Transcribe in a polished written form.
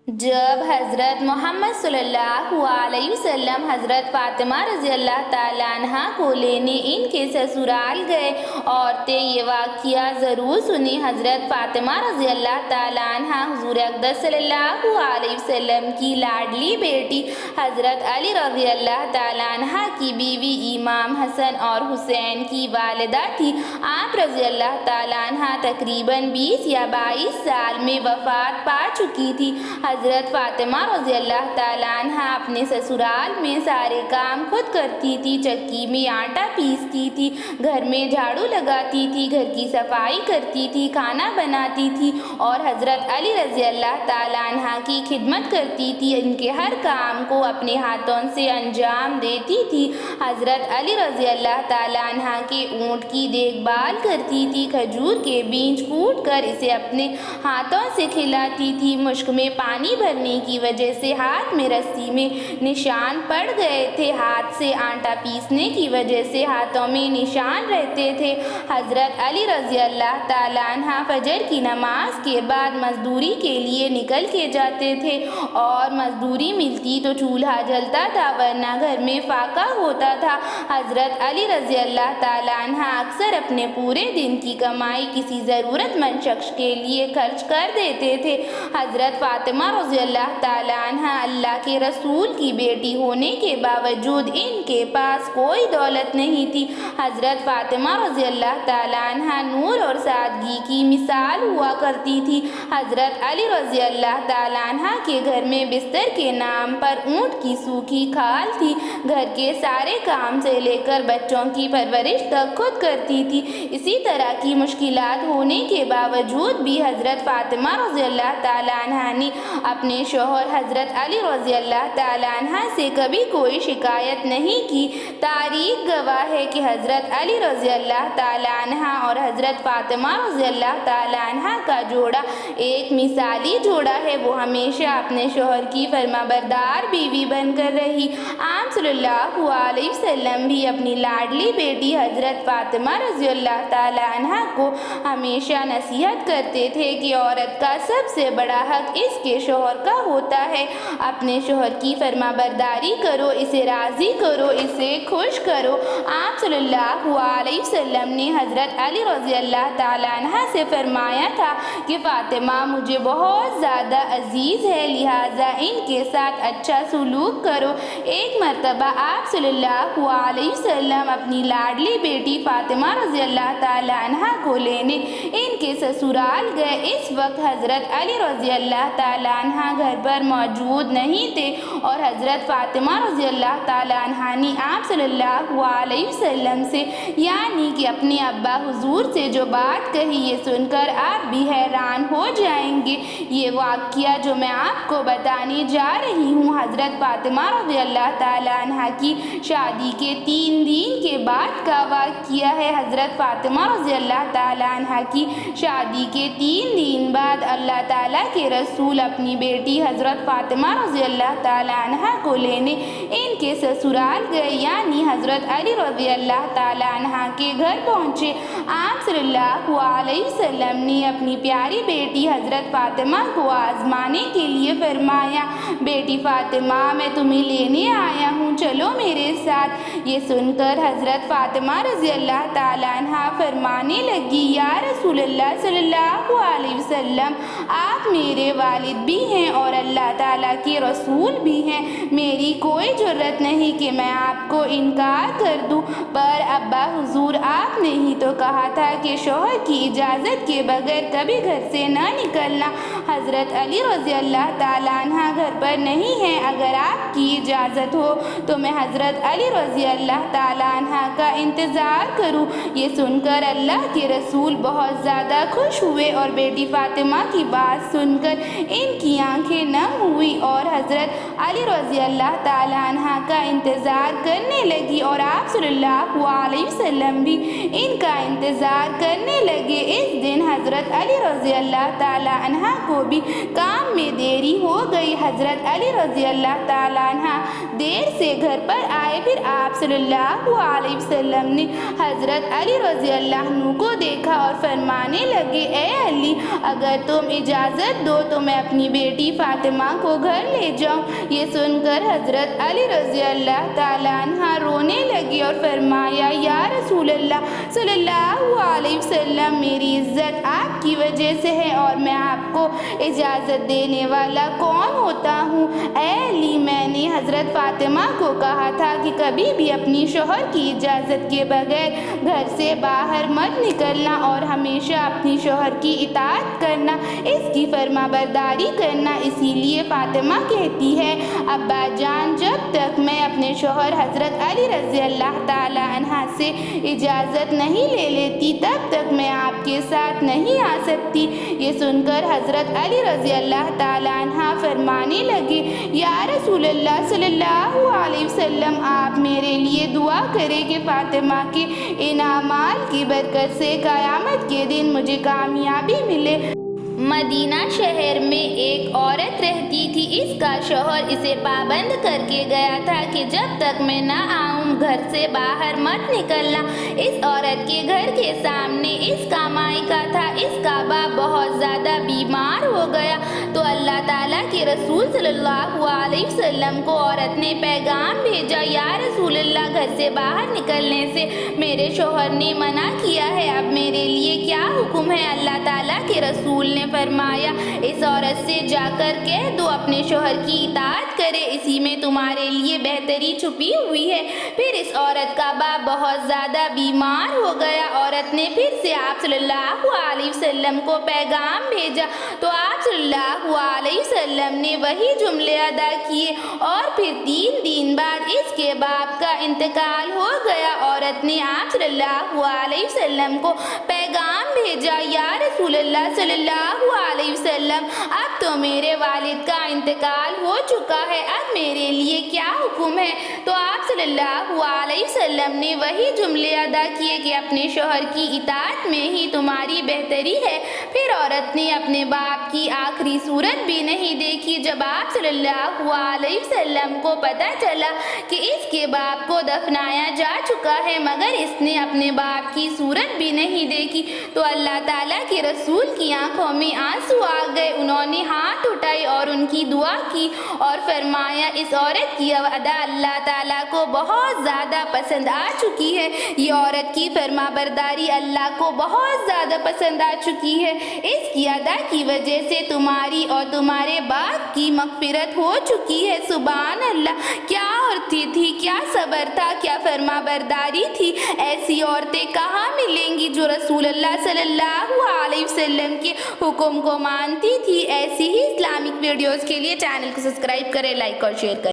جب حضرت محمد صلی اللہ علیہ وسلم حضرت فاطمہ رضی اللہ تعالیٰ عنہ کو لینے ان کے سسرال گئے، عورتیں یہ واقعہ ضرور سنیں۔ حضرت فاطمہ رضی اللہ تعالیٰ عنہ حضور اقدس صلی اللہ علیہ وسلم کی لاڈلی بیٹی حضرت علی رضی اللہ تعالیٰ عنہ کی بیوی، امام حسن اور حسین کی والدہ تھی۔ آپ رضی اللہ تعالیٰ عنہ تقریباً 20 یا 22 سال میں وفات پا چکی تھی۔ حضرت فاطمہ رضی اللہ تعالیٰ عنہ اپنے سسرال میں سارے کام خود کرتی تھی، چکی میں آٹا پیستی تھی، گھر میں جھاڑو لگاتی تھی، گھر کی صفائی کرتی تھی، کھانا بناتی تھی اور حضرت علی رضی اللہ تعالیٰ عنہ کی خدمت کرتی تھی، ان کے ہر کام کو اپنے ہاتھوں سے انجام دیتی تھی۔ حضرت علی رضی اللہ تعالیٰ عنہ کے اونٹ کی دیکھ بھال کرتی تھی، کھجور کے بیج کوٹ کر اسے اپنے ہاتھوں سے کھلاتی تھی۔ مشک میں پانی بھرنے کی وجہ سے ہاتھ میں رسی میں نشان پڑ گئے تھے، ہاتھ سے آٹا پیسنے کی وجہ سے ہاتھوں میں نشان رہتے تھے۔ حضرت علی رضی اللہ تعالیٰ عنہ فجر کی نماز کے بعد مزدوری کے لیے نکل کے جاتے تھے، اور مزدوری ملتی تو چولہا جلتا تھا ورنہ گھر میں فاقہ ہوتا تھا۔ حضرت علی رضی اللہ تعالیٰ عنہ اکثر اپنے پورے دن کی کمائی کسی ضرورت مند شخص کے لیے خرچ کر دیتے تھے۔ حضرت فاطمہ رضی اللہ تعالیٰ عنہ اللہ کے رسول کی بیٹی ہونے کے باوجود ان کے پاس کوئی دولت نہیں تھی۔ حضرت فاطمہ رضی اللہ تعالیٰ عنہ نور اور سادگی کی مثال ہوا کرتی تھی۔ حضرت علی رضی اللہ تعالیٰ عنہ کے گھر میں بستر کے نام پر اونٹ کی سوکھی کھال تھی، گھر کے سارے کام سے لے کر بچوں کی پرورش تک خود کرتی تھی۔ اسی طرح کی مشکلات ہونے کے باوجود بھی حضرت فاطمہ رضی اللہ تعالیٰ عنہ نے اپنے شوہر حضرت علی رضی اللہ تعالیٰ عنہ سے کبھی کوئی شکایت نہیں کی۔ تاریخ گواہ ہے کہ حضرت علی رضی اللہ تعالیٰ عنہ اور حضرت فاطمہ رضی اللہ تعالیٰ عنہ کا جوڑا ایک مثالی جوڑا ہے۔ وہ ہمیشہ اپنے شوہر کی فرمانبردار بیوی بن کر رہی۔ آپ صلی اللہ علیہ وسلم بھی اپنی لاڈلی بیٹی حضرت فاطمہ رضی اللہ تعالیٰ عنہ کو ہمیشہ نصیحت کرتے تھے کہ عورت کا سب سے بڑا حق اس کے شوہر کا ہوتا ہے۔ اپنے شوہر کی فرمانبرداری کرو، اسے راضی کرو، اسے خوش کرو۔ آپ صلی اللہ علیہ وسلم نے حضرت علی رضی اللہ تعالیٰ عنہ سے فرمایا تھا کہ فاطمہ مجھے بہت زیادہ عزیز ہے، لہٰذا ان کے ساتھ اچھا سلوک کرو۔ ایک مرتبہ آپ صلی اللہ علیہ وسلم اپنی لاڈلی بیٹی فاطمہ رضی اللہ تعالیٰ عنہ کو لینے ان کے سسرال گئے۔ اس وقت حضرت علی رضی اللہ تعالیٰ عنہ گھر پر موجود نہیں تھے، اور حضرت فاطمہ رضی اللہ تعالیٰ عنہ نے آپ صلی اللہ علیہ وسلم سے یعنی کہ اپنے ابا حضور سے جو بات کہی، یہ سن کر آپ بھی حیران ہو جائیں گے۔ یہ واقعہ جو میں آپ کو بتانے جا رہی ہوں، حضرت فاطمہ رضی اللہ تعالیٰ عنہ کی شادی کے 3 دن کے بعد کا واقعہ ہے۔ حضرت فاطمہ رضی اللہ تعالیٰ عنہ کی شادی کے 3 دن بعد اللہ تعالیٰ کے رسول اپنی بیٹی حضرت فاطمہ رضی اللہ تعالیٰ عنہ کو لینے ان کے سسرال گئے، یعنی حضرت علی رضی اللہ تعالیٰ عنہ کے گھر پہنچے۔ آپ صلی اللہ علیہ وسلم نے اپنی پیاری بیٹی حضرت فاطمہ کو آزمانے کے لیے فرمایا، بیٹی فاطمہ میں تمہیں لینے آیا ہوں، چلو میرے ساتھ۔ یہ سن کر حضرت فاطمہ رضی اللہ تعالیٰ عنہ فرمانے لگی، یا رسول اللہ صلی اللہ علیہ وسلم، آپ میرے والد بھی ہیں اور اللہ تعالیٰ کے رسول بھی ہیں، میری کوئی جرت نہیں کہ میں آپ کو انکار کر دوں، پر ابا حضور آپ نے ہی تو کہا تھا کہ شوہر کی اجازت کے بغیر کبھی گھر سے نہ نکلنا۔ حضرت علی رضی اللہ تعالیٰ عنہ گھر پر نہیں ہیں، اگر آپ کی اجازت ہو تو میں حضرت علی رضی اللہ تعالیٰ عنہ کا انتظار کروں۔ یہ سن کر اللہ کے رسول بہت زیادہ خوش ہوئے، اور بیٹی فاطمہ کی بات سن کر ان کی آنکھیں نم ہوئی اور حضرت علی رضی اللہ تعالیٰ عنہ کا انتظار کرنے لگی، اور آپ صلی اللہ علیہ وسلم بھی ان کا انتظار کرنے لگے۔ اس دن حضرت علی رضی اللہ تعالیٰ عنہ کو بھی کام میں دیری ہو گئی۔ حضرت علی رضی اللہ تعالیٰ عنہ دیر سے گھر پر آئے۔ پھر آپ صلی اللہ علیہ وسلم نے حضرت علی رضی اللہ عنہ کو دیکھا اور فرمانے لگے، اے علی، اگر تم اجازت دو تو میں اپنی بیٹی فاطمہ کو گھر لے جاؤں۔ یہ سن کر حضرت علی رضی اللہ تعالیٰ عنہ رونے لگے اور فرمایا، یا رسول اللہ صلی اللہ علیہ وسلم، میری عزت آپ کی وجہ سے ہے اور میں آپ کو اجازت دینے والا کون ہوتا ہوں؟ اے علی، میں نے حضرت فاطمہ کو کہا تھا کہ کبھی بھی اپنی شوہر کی اجازت کے بغیر گھر سے باہر مت نکلنا اور ہمیشہ اپنی شوہر کی اطاعت کرنا، اس کی فرما برداری کرنا۔ اسی لیے فاطمہ کہتی ہے، ابا جان، جب تک میں اپنے شوہر حضرت علی رضی اللہ تعالی عنہ سے اجازت نہیں لے لیتی تب تک میں آپ کے ساتھ نہیں آ سکتی۔ یہ سن کر حضرت علی رضی اللہ تعالی عنہ فرمانے لگے، یا رسول اللہ صلی اللہ علیہ وسلم، آپ میرے لیے دعا کریں کہ فاطمہ کے ان اعمال کی برکت سے قیامت کے دن مجھے کامیابی ملے۔ مدینہ شہر میں ایک عورت رہتی تھی۔ اس کا شوہر اسے پابند کر کے گیا تھا کہ جب تک میں نہ آؤں گھر سے باہر مت نکلنا۔ اس عورت کے گھر کے سامنے اس کا مائکہ تھا۔ اس کا باپ بہت زیادہ بیمار ہو گیا تو اللہ تعالیٰ کے رسول صلی اللہ علیہ وسلم کو عورت نے پیغام بھیجا، یا رسول اللہ، گھر سے باہر نکلنے سے میرے شوہر نے منع کیا ہے، اب میرے لیے کیا حکم ہے؟ اللہ تعالیٰ کے رسول نے فرمایا، اس عورت سے جا کر کہہ دو اپنے شوہر کی اطاعت کرے، اسی میں تمہارے لیے بہتری چھپی ہوئی ہے۔ پھر اس عورت کا باپ بہت زیادہ بیمار ہو گیا۔ عورت نے پھر سے آپ صلی اللہ علیہ وسلم کو پیغام بھیجا تو آپ صلی اللہ علیہ وسلم نے وہی جملے ادا کیے اور پھر 3 دن بعد اس کے باپ کا انتقال ہو گیا۔ عورت نے آپ صلی اللہ علیہ وسلم کو پیغام بھیجا، یا رسول اللہ صلی اللہ علیہ وسلم، اب تو میرے والد کا انتقال ہو چکا ہے، اب میرے لیے کیا حکم ہے؟ تو آپ صلی اللہ علیہ وسلم نے وہی جملے ادا کیے کہ اپنے شوہر کی اطاعت میں ہی تمہاری بہتری ہے۔ پھر عورت نے اپنے باپ کی آخری صورت بھی نہیں دیکھی۔ جب آپ صلی اللہ علیہ وسلم کو پتہ چلا کہ اس کے باپ کو دفنایا جا چکا ہے مگر اس نے اپنے باپ کی صورت بھی نہیں دیکھی تو اللہ تعالیٰ کے رسول کی آنکھوں میں آنسو آ گئے۔ انہوں نے ہاتھ اٹھائے اور ان کی دعا کی اور فرمایا، اس عورت کی ادا اللہ تعالیٰ کو بہت زیادہ پسند آ چکی ہے۔ یہ عورت کی فرما برداری اللہ کو بہت زیادہ پسند آ چکی ہے۔ اس کی ادا کی وجہ سے تمہاری اور تمہارے باپ کی مغفرت ہو چکی ہے۔ سبحان اللہ! کیا عورتیں تھی، کیا صبر تھا، کیا فرما برداری تھی۔ ایسی عورتیں کہاں ملیں گی جو رسول اللہ صلی اللہ علیہ وسلم کے حکم کو مانتی تھی۔ ایسی ہی اسلامک ویڈیوز کے لیے چینل کو سبسکرائب کریں، لائک اور شیئر کریں۔